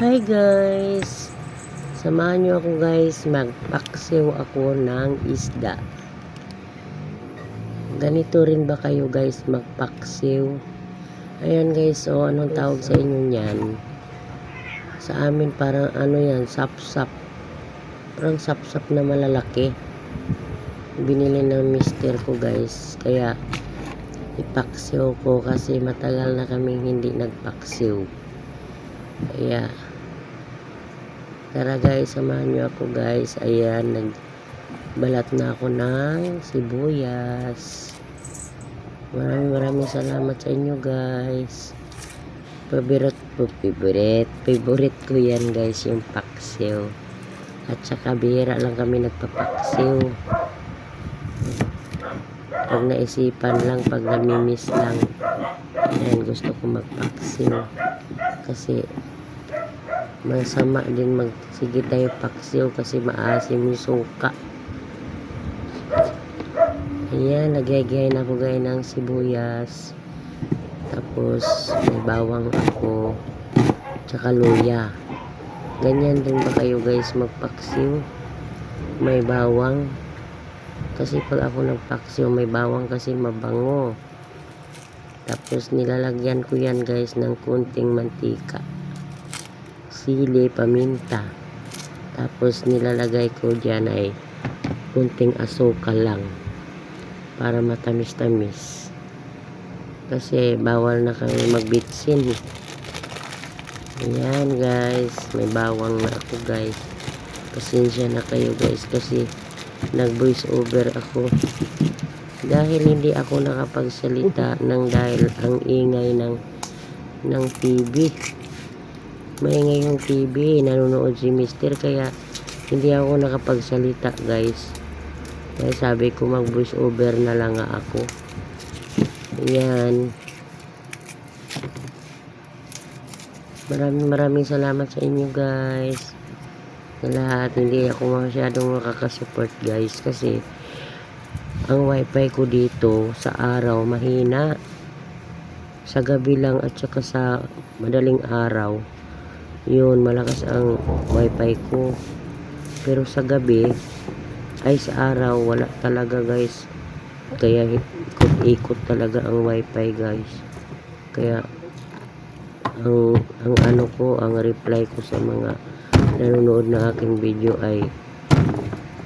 Hi guys! Samahan nyo ako guys, magpaksiw ako ng isda. Ganito rin ba kayo guys magpaksiw? Ayan guys, anong tawag sa inyo niyan? Sa amin parang ano yan, sapsap. Parang sapsap na malalaki. Binili ng mister ko guys, kaya ipaksiw ko kasi matagal na kaming hindi nagpaksiw. Kaya tara guys, samahan nyo ako guys. Ayan, nagbalat na ako ng sibuyas. Maraming salamat sa inyo guys. Favorite ko yan guys, yung paksiw. At saka bihira lang kami nagpapaksiw. Pag naisipan lang, pag namimiss lang. Ayan, gusto ko magpaksiw. Kasi masama din sige tayo paksiw kasi maasim yung suka. Ayan, nagyayagay na ako gaya ng sibuyas. Tapos may bawang ako. Tsaka luya. Ganyan din ba kayo guys magpaksiw? May bawang. Kasi pag ako nagpaksiw may bawang kasi mabango. Tapos nilalagyan ko yan guys ng kunting mantika, sili, paminta. Tapos nilalagay ko dyan ay kunting asukal lang para matamis-tamis. Kasi bawal na kami magbitsin. Ayan guys, may bawang na ako guys. Pasensya na kayo guys kasi nag voice over ako. Dahil hindi ako nakapagsalita dahil ang ingay ng TV. Maingay yung TV, nanonood si mister, kaya hindi ako nakapagsalita guys. Kaya sabi ko mag voice over na lang ako. Ayan. Maraming salamat sa inyo guys. Sa lahat, hindi ako masyadong makakasupport guys kasi ang wifi ko dito sa araw mahina. Sa gabi lang at saka sa madaling araw yun, malakas ang wifi ko. Pero sa gabi ay sa araw wala talaga guys. Kaya ikot talaga ang wifi guys. Kaya ang ano ko, ang reply ko sa mga nanonood na aking video ay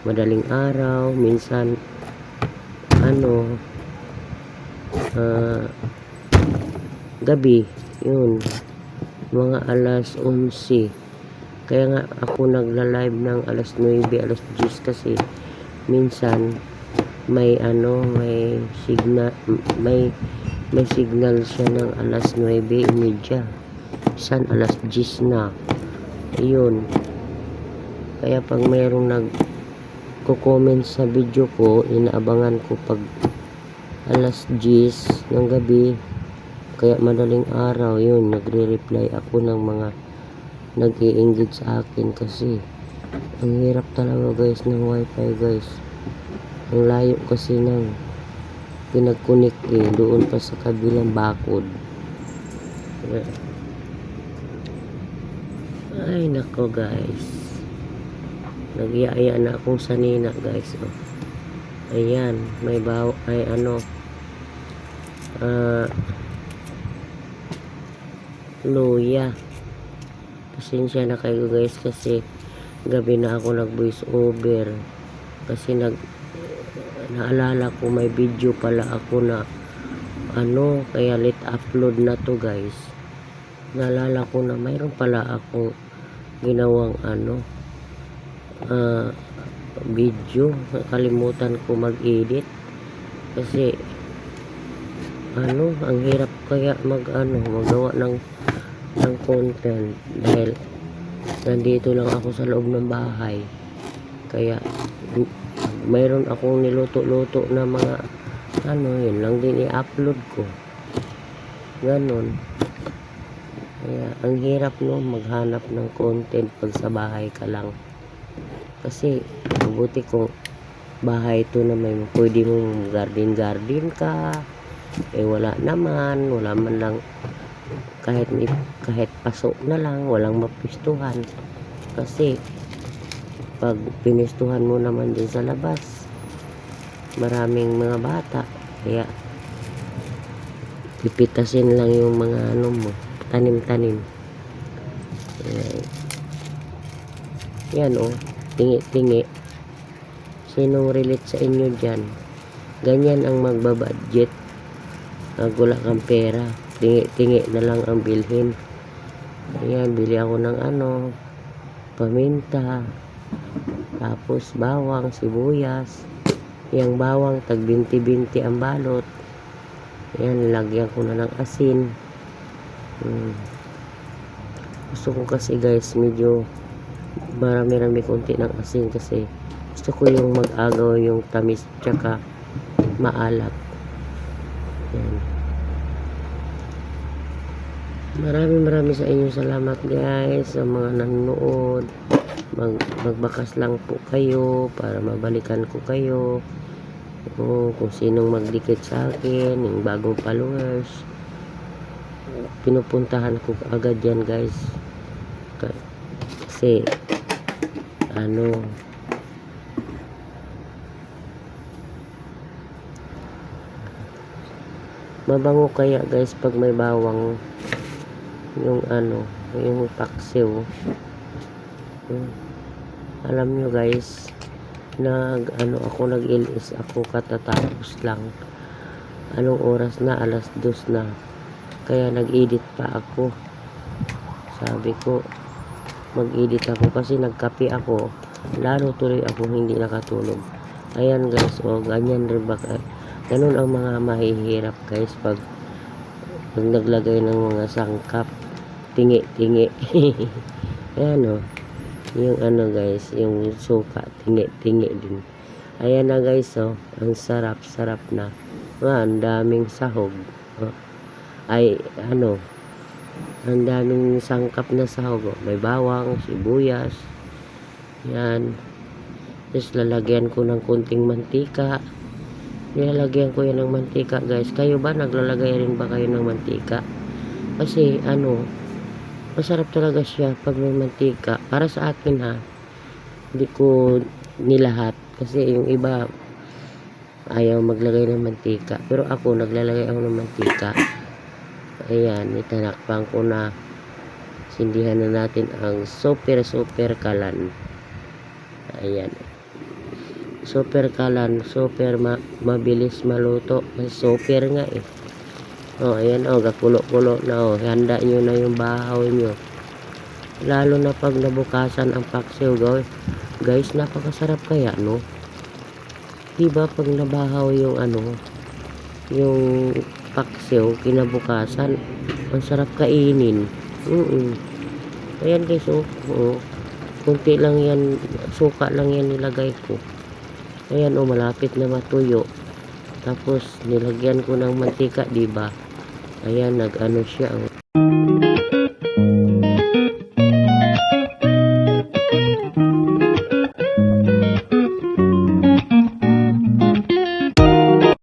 madaling araw, minsan gabi, yun, mga alas 11. Kaya nga ako nagla-live ng alas 9, alas 10 kasi minsan may signal, may signal siya ng alas 9:30. Minsan alas 10 na. Yun. Kaya pag mayroong nagko-comment sa video ko, inaabangan ko pag alas 10 ng gabi. Kaya madaling araw, yun, nagre-reply ako ng mga nag-i-engage sa akin kasi ang hirap talaga guys ng wifi guys. Ang layo kasi ng pinag-connect doon pa sa kabilang bakod. Ay nako guys, nagyaya na akong sanina guys. Ayan, may luya. Pasensya na kayo guys kasi gabi na ako nag voice over kasi naalala ko may video pala ako na kaya late upload na to guys. Naalala ko na mayroon pala akong ginawang video. Kalimutan ko mag-edit kasi ang hirap kaya magawa ng content dahil nandito lang ako sa loob ng bahay. Kaya mayroon akong niluto-luto na mga yun lang din i-upload ko. Ganon. Kaya ang hirap maghanap ng content pag sa bahay ka lang. Kasi mabuti kung bahay ito na may pwede mong garden ka. Wala man lang kahit paso na lang, walang mapistuhan. Kasi pag pinistuhan mo naman din sa labas, maraming mga bata, kaya pipitasin lang yung mga ano mo, tanim-tanim. Yan oh, tingi-tingi. Sinong relate sa inyo dyan? Ganyan ang magbabudget. Wala kang pera, tingi-tingi na lang ang bilhin. Ayan, bili ako ng ano, paminta, tapos bawang, sibuyas. Yang bawang, tag 20-20 ang balot. Ayan, lagyan ko na ng asin. Gusto ko kasi guys, medyo marami-rami konti ng asin kasi gusto ko yung mag-agaw yung tamis tsaka maalat. Ayan. Marami sa inyo salamat guys sa mga nanonood. Magbakas lang po kayo para mabalikan ko kayo. Kung sinong magdikit sa akin, yung bagong followers, pinupuntahan ko agad yan guys. Kasi ano, mabango kaya guys pag may bawang yung ano, yung paksiw. Alam nyo guys, nag-ilis ako katatapos lang. Anong oras na? 2:00 na. Kaya nag-edit pa ako. Sabi ko, mag-edit ako kasi nagkape ako. Lalo tuloy ako hindi nakatulog. Ayan guys, ganyan rin ba? Ganun ang mga mahihirap guys pag naglagay ng mga sangkap. Tingi-tingi. Ayan yung ano guys, yung suka, tingi-tingi din. Ayan na guys, ang sarap na. Ang daming sahog. Ay, ano, ang daming sangkap na sahog. May bawang, sibuyas. Yan. Tapos lalagyan ko ng kunting mantika. Nilalagyan ko yan ng mantika guys. Kayo ba, naglalagay rin ba kayo ng mantika? Kasi, ano, masarap talaga siya pag may mantika. Para sa akin ha, hindi ko nilahat. Kasi yung iba, ayaw maglagay ng mantika. Pero ako, naglalagay ako ng mantika. Ayan, itanakpan ko na. Sindihan na natin ang super kalan. Ayan. Super kalan, super mabilis maluto. Super nga eh. Ayan kakulo-kulo na handa nyo na yung bahaw nyo. Lalo na pag nabukasan ang paksiw guys, napakasarap kaya no? Diba pag nabahaw yung ano, yung paksiw kinabukasan, ang sarap kainin. Ayan guys, kunti lang yan, suka lang yan nilagay ko. Ayan malapit na matuyo. Tapos nilagyan ko ng mantika, diba? Ayan, nag-ano siya.